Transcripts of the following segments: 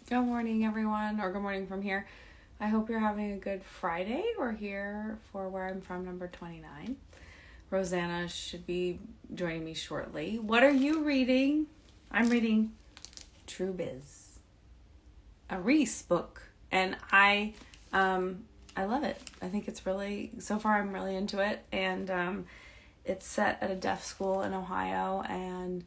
Good morning, everyone, or good morning from here. I hope you're having a good Friday. We're here for Where I'm From, number 29. Rosanna should be joining me shortly. What are you reading? I'm reading True Biz, a Reese book, and I love it. I think it's really, so far I'm really into it, and it's set at a deaf school in Ohio, and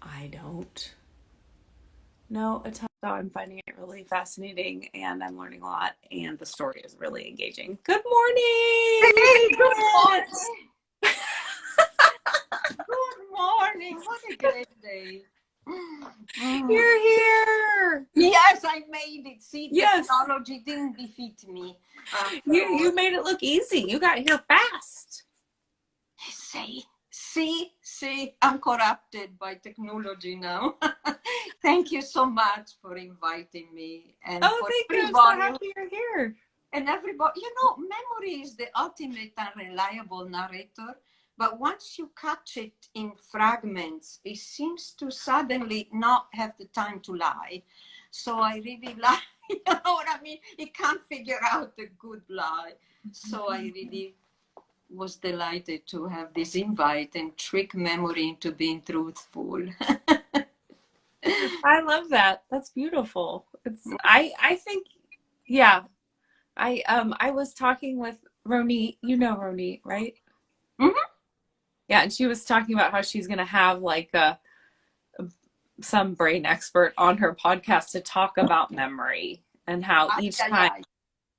I don't know a ton. So I'm finding it really fascinating and I'm learning a lot and the story is really engaging. Good morning! You Hey, made good it! morning. Good morning. What a great day. Mm. You're here! Yes, I made it. See, Yes! technology didn't defeat me after You all. made it look easy. You got here fast. See, I'm corrupted by technology now. Thank you so much for inviting me and Oh, for thank you. I'm so everybody. happy you're here. And everybody, memory is the ultimate unreliable narrator. But once you catch it in fragments, it seems to suddenly not have the time to lie. So I really like, you know what I mean? It can't figure out a good lie. So I really was delighted to have this invite and trick memory into being truthful. I love that. That's beautiful. I think yeah. I was talking with Ronit. You know Ronit, right? Mhm. Yeah, and she was talking about how she's gonna have like some brain expert on her podcast to talk about memory and how Ay, each ay, time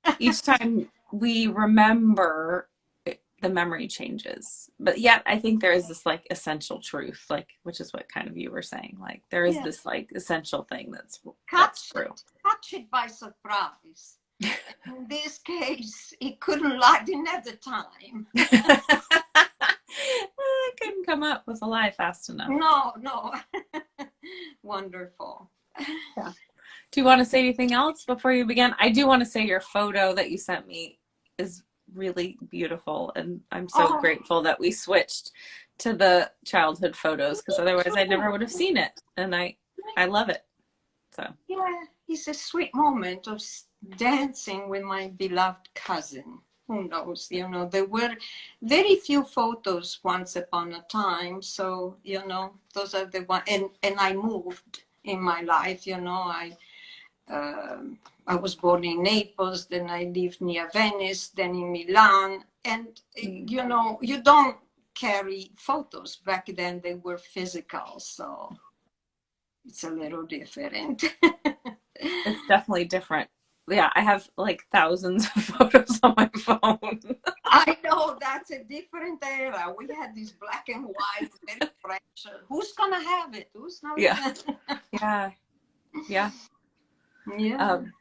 ay. each time we remember the memory changes, but yet I think there is this like essential truth, like, which is what kind of you were saying, like there is Yeah, this like essential thing that's catch true. it, catch it by surprise. In this case, it couldn't lie, didn't have the time. I couldn't come up with a lie fast enough. No. Wonderful. Yeah. Do you want to say anything else before you begin? I do want to say your photo that you sent me is really beautiful, and I'm so Oh, grateful that we switched to the childhood photos because me otherwise I never too. would have seen it, and I love it. So Yeah, it's a sweet moment of dancing with my beloved cousin. Who knows? There were very few photos once upon a time. So, those are the one. And I moved in my life. Um, I was born in Naples, then I lived near Venice, then in Milan. And, you don't carry photos. Back then, they were physical. So it's a little different. it's definitely different. Yeah, I have like thousands of photos on my phone. I know that's a different era. We had this black and white, very fresh. Who's gonna have it? Who's not Yeah, gonna? yeah, yeah. Yeah. Um,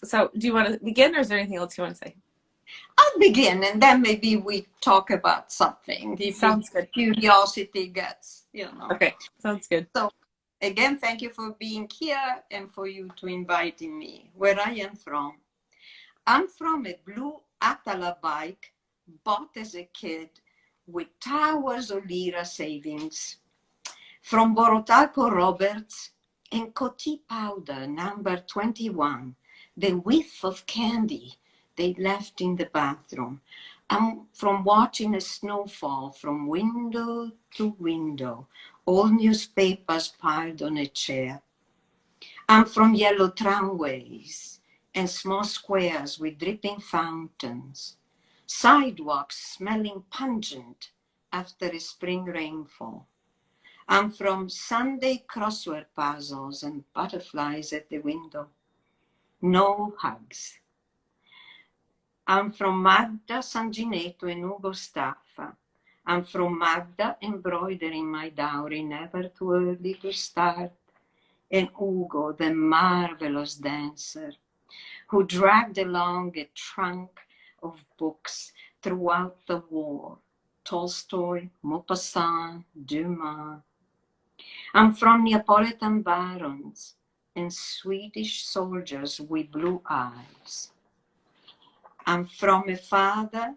so do you want to begin, or is there anything else you want to say? I'll begin, and then maybe we talk about something if Sounds good. curiosity gets. Okay, sounds good. So again, thank you for being here and for you to inviting me. Where I am from, I'm from a blue Atala bike bought as a kid with towers of lira savings. From Borotalco Roberts and Coty powder number 21, the whiff of candy they left in the bathroom. From watching a snowfall from window to window, all newspapers piled on a chair. I'm from yellow tramways and small squares with dripping fountains, sidewalks smelling pungent after a spring rainfall. I'm from Sunday crossword puzzles and butterflies at the window. No hugs. I'm from Magda Sangineto and Ugo Staffa. I'm from Magda embroidering my dowry, never too early to start. And Ugo, the marvelous dancer, who dragged along a trunk of books throughout the war. Tolstoy, Maupassant, Dumas. I'm from Neapolitan barons and Swedish soldiers with blue eyes. I'm from a father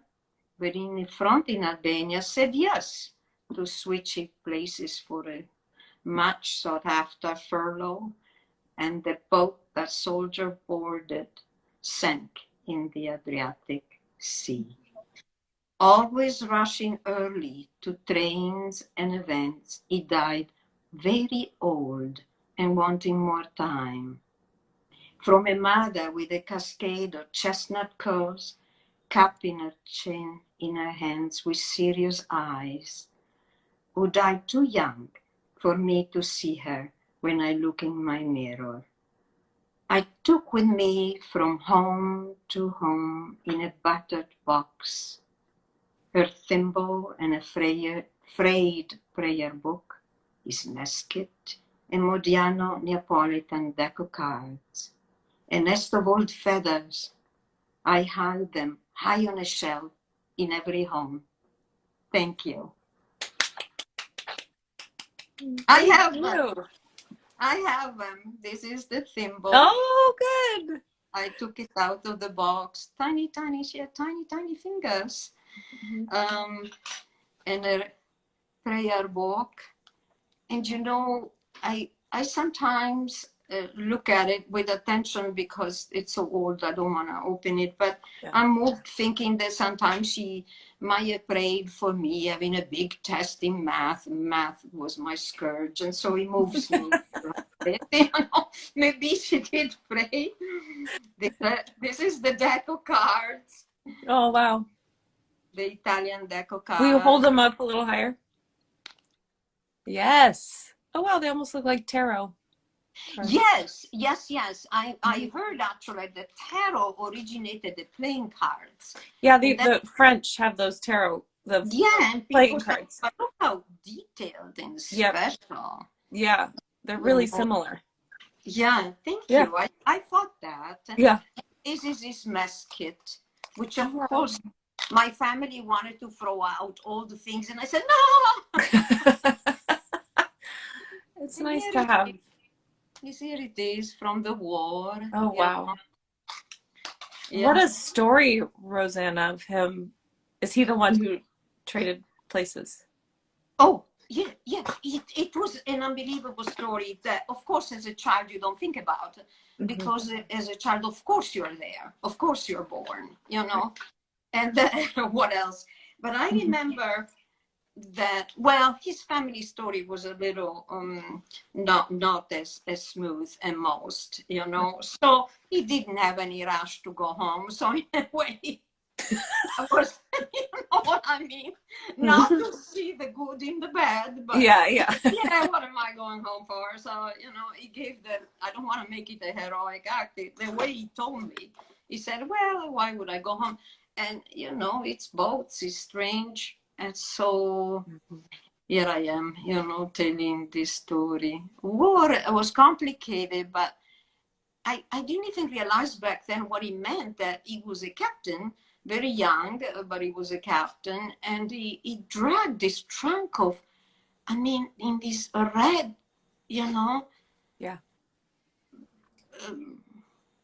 who in the front in Albania said yes to switching places for a much sought after furlough, and the boat that soldier boarded sank in the Adriatic Sea. Always rushing early to trains and events, he died very old and wanting more time. From a mother with a cascade of chestnut curls, cupping her chin in her hands with serious eyes, who died too young for me to see her when I look in my mirror. I took with me from home to home in a battered box her thimble and a frayed prayer book, his musket, and Modiano Neapolitan deco cards, a nest of old feathers. I hung them high on a shelf in every home. Thank you. I have them. I have them. This is the thimble. Oh, good. I took it out of the box. Tiny, tiny. She had tiny, tiny fingers. And a prayer book. And you know, I sometimes look at it with attention because it's so old. I don't want to open it, but yeah. I'm moved thinking that sometimes she might have prayed for me having a big test in math. Math was my scourge, and so it moves me. You know, maybe she did pray. This is the deck of cards. Oh, wow. The Italian deck of cards. Will you hold them up a little higher? Yes. Oh, wow. They almost look like tarot cards. Yes. I heard actually that tarot originated the playing cards. Yeah, the French have those tarot, and playing cards. But look how detailed and special. Yeah, they're really similar. Yeah, thank you. I thought that. Yeah. This is his mess kit, which of course my family wanted to throw out all the things, and I said, no! It's nice to have. Here it is from the war. Oh, wow. Yeah. What a story, Rosanna, of him. Is he the one who traded places? Oh, yeah. It was an unbelievable story that, of course, as a child, you don't think about. Because as a child, of course, you're there. Of course, you're born, you know. And what else? But I remember that, well, his family story was a little not as smooth as most, you know. So he didn't have any rush to go home. So in a way, I was, you know what I mean? Not to see the good in the bad, but yeah, what am I going home for? So, you know, he gave I don't want to make it a heroic act. The way he told me, he said, well, why would I go home? And, you know, it's both. It's strange. And so here I am, you know, telling this story. War was complicated, but I didn't even realize back then what he meant, that he was a captain, very young, but he was a captain. And he dragged this trunk of, I mean, in this red, you know. Yeah.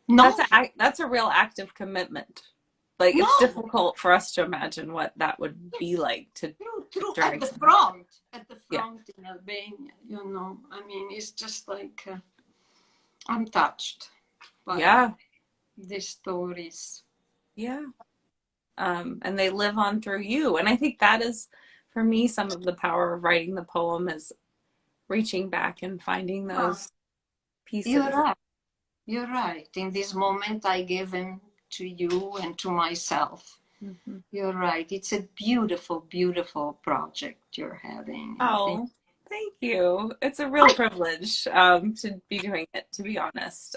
No. That's a real act of commitment. Like, it's difficult for us to imagine what that would be like to drag at the front in Albania, you know. I mean, it's just like, I'm touched by these stories. Yeah. And they live on through you. And I think that is, for me, some of the power of writing the poem is reaching back and finding those pieces. You're right. In this moment, I gave them to you and to myself. You're right. It's a beautiful, beautiful project you're having. Oh, thank you. It's a real privilege to be doing it, to be honest.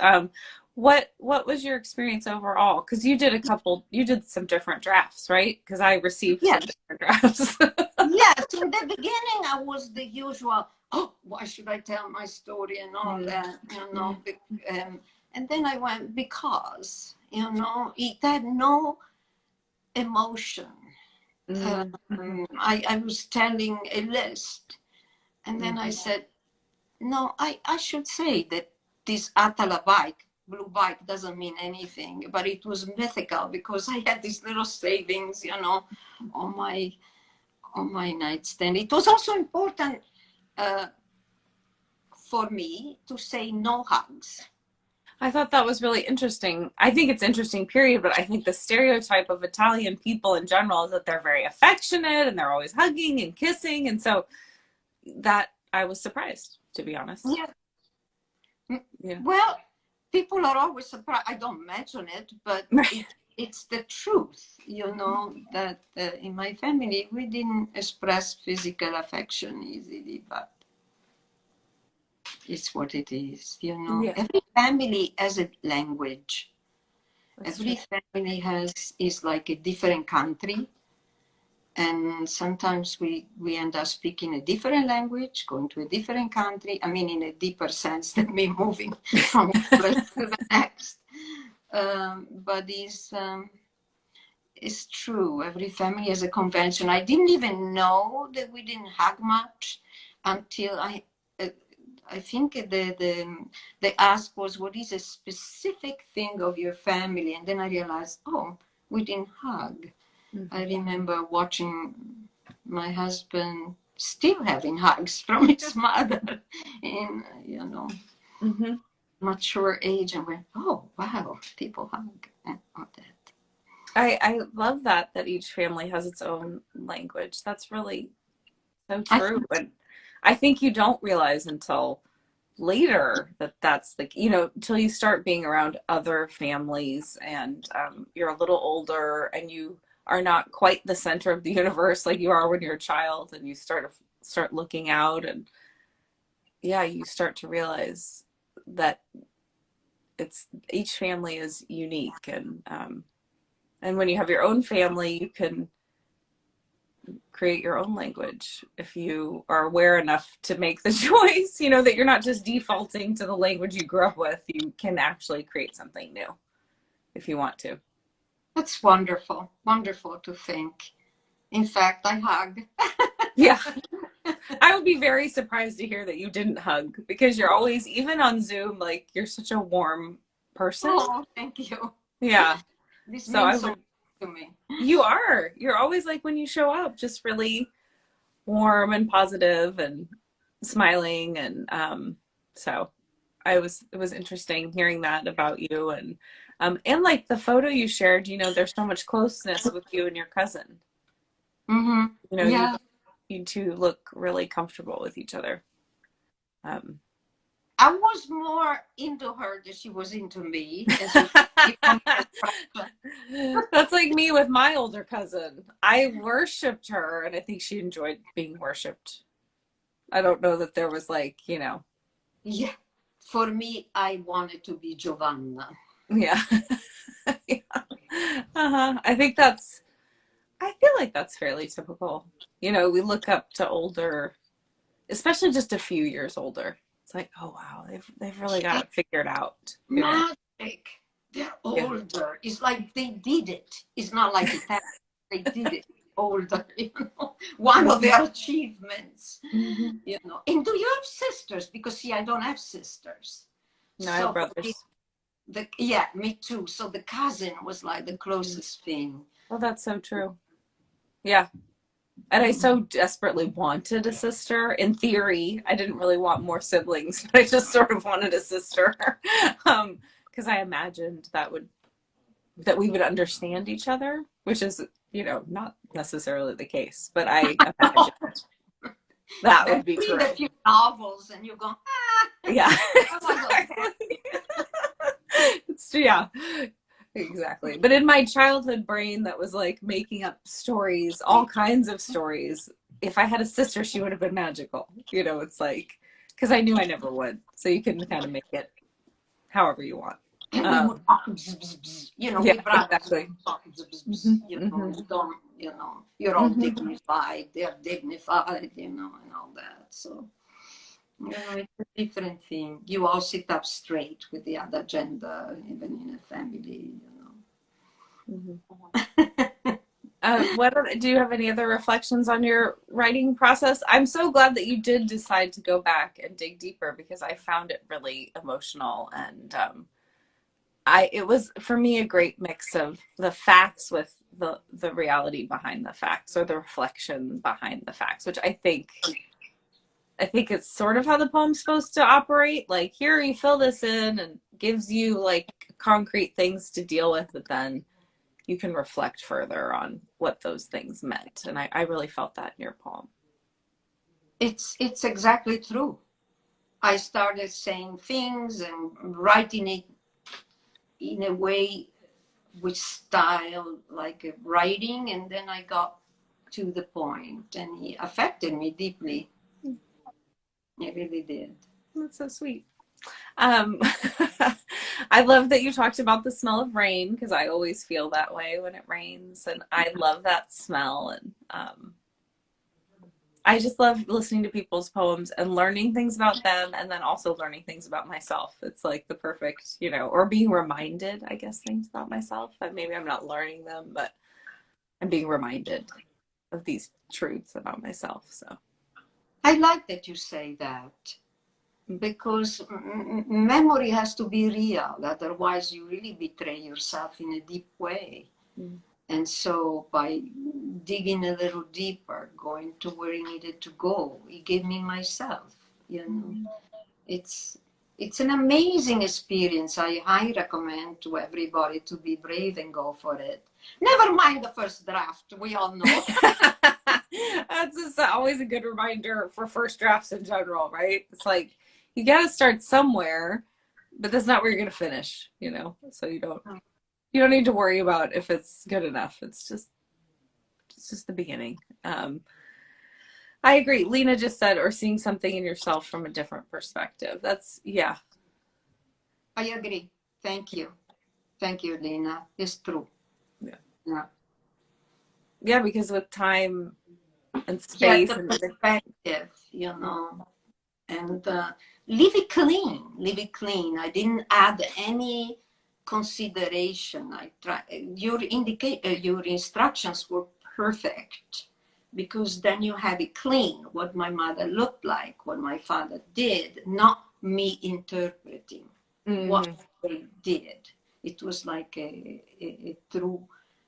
What was your experience overall? Because you did some different drafts, right? Because I received some different drafts. Yes, in the beginning I was the usual, why should I tell my story and all that, you know. And then I went, because, you know, it had no emotion. I was telling a list. And then I said, no, I should say that this Atala bike, blue bike, doesn't mean anything, but it was mythical because I had these little savings, you know, on my nightstand. It was also important for me to say no hugs. I thought that was really interesting. I think it's interesting, period, but I think the stereotype of Italian people in general is that they're very affectionate and they're always hugging and kissing. And so that I was surprised, to be honest. Yeah. Yeah. Well, people are always surprised. I don't mention it, but it's the truth, that in my family we didn't express physical affection easily, but it's what it is. Yeah. Every family has a language. That's Every true. family is like a different country. And sometimes we end up speaking a different language, going to a different country. I mean, in a deeper sense than me moving from one place to the next. But it's true. Every family has a convention. I didn't even know that we didn't hug much until I think the ask was, what is a specific thing of your family? And then I realized, oh, we didn't hug. Mm-hmm. I remember watching my husband still having hugs from his mother in, Mm-hmm. mature age, and went, oh, wow, people hug and all that. I love that each family has its own language. That's really so true. And I think you don't realize until later that that's like, until you start being around other families and you're a little older and you are not quite the center of the universe like you are when you're a child, and you start looking out, and yeah, you start to realize that it's each family is unique, and when you have your own family, you can create your own language if you are aware enough to make the choice, that you're not just defaulting to the language you grew up with. You can actually create something new if you want to. That's wonderful. Wonderful to think. In fact, I hug. Yeah. I would be very surprised to hear that you didn't hug, because you're always, even on Zoom, like, you're such a warm person. Oh, thank you. Yeah. This So means so much to me. you're always, like, when you show up, just really warm and positive and smiling. And so it was interesting hearing that about you. And like the photo you shared, there's so much closeness with you and your cousin. Mm-hmm. Yeah. You two look really comfortable with each other. I was more into her than she was into me. That's like me with my older cousin. I worshipped her, and I think she enjoyed being worshipped. I don't know that there was Yeah. For me, I wanted to be Giovanna. Yeah. Yeah. Uh-huh. I feel like that's fairly typical. We look up to older, especially just a few years older. It's like, oh wow, they've really got it figured out. Magic. They're older. Yeah. It's like they did it. It's not like they did it older. One of their achievements. Mm-hmm. And do you have sisters? Because see, I don't have sisters. No, I have brothers. Yeah, me too. So the cousin was like the closest thing. Well, that's so true. Yeah. And I so desperately wanted a sister. In theory, I didn't really want more siblings, but I just sort of wanted a sister. Because I imagined that we would understand each other, which is, not necessarily the case, but I imagined that would be true. Read a few novels and you go, yeah, exactly. Yeah, exactly. But in my childhood brain that was like making up stories, all kinds of stories, if I had a sister, she would have been magical. It's like, because I knew I never would. So you can kind of make it however you want. And we would talk, yeah, we exactly. Talk, you're all dignified, they're dignified, and all that. So, it's a different thing. You all sit up straight with the other gender, even in a family, Do you have any other reflections on your writing process? I'm so glad that you did decide to go back and dig deeper, because I found it really emotional, and it was for me a great mix of the facts with the reality behind the facts, or the reflection behind the facts, which I think I think it's sort of how the poem's supposed to operate. Like, here, you fill this in and gives you like concrete things to deal with, but then you can reflect further on what those things meant. And I really felt that in your poem. It's exactly true. I started saying things and writing it in a way with style, like a writing, and then I got to the point, and it affected me deeply. It really did. That's so sweet. Um, I love that you talked about the smell of rain because I always feel that way when it rains, and I love that smell. And I just love listening to people's poems and learning things about them, and then also learning things about myself. It's like the perfect, or being reminded, I guess, things about myself. And maybe I'm not learning them, but I'm being reminded of these truths about myself. So I like that you say that, because memory has to be real, otherwise you really betray yourself in a deep way. And so by digging a little deeper, going to where it needed to go, it gave me myself. It's an amazing experience. I recommend to everybody to be brave and go for it. Never mind the first draft, we all know. That's just always a good reminder for first drafts in general, right? It's like, you got to start somewhere, but that's not where you're going to finish, so you don't need to worry about if it's good enough. It's just the beginning. I agree. Lena just said, or seeing something in yourself from a different perspective. Yeah. I agree. Thank you. Thank you, Lena. It's true. Yeah. Yeah, because with time and space the and perspective, and leave it clean. I didn't add any consideration. Your instructions were perfect, because then you have it clean, what my mother looked like, what my father did, not me interpreting what they did. It was like a true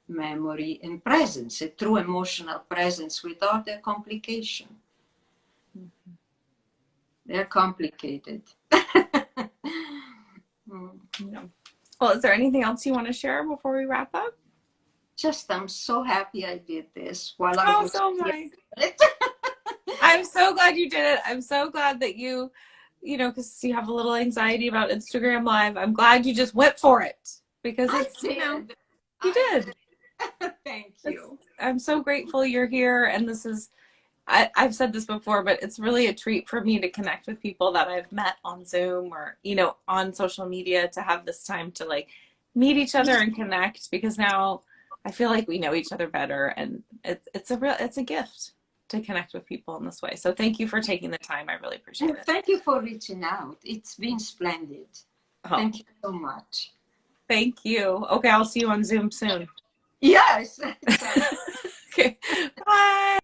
memory and presence, a true emotional presence without a complication. They're complicated. Well, is there anything else you want to share before we wrap up? Just, I'm so happy I did this while I was so nice. I'm so glad you did it. I'm so glad that you because you have a little anxiety about Instagram Live. I'm glad you just went for it, because you did. Thank you. I'm so grateful you're here, and this is, I've said this before, but it's really a treat for me to connect with people that I've met on Zoom or, on social media, to have this time to like meet each other and connect, because now I feel like we know each other better, and it's a gift to connect with people in this way. So thank you for taking the time. I really appreciate it. Thank you for reaching out. It's been splendid. Thank you so much. Thank you. Okay, I'll see you on Zoom soon. Yes. Okay. Bye.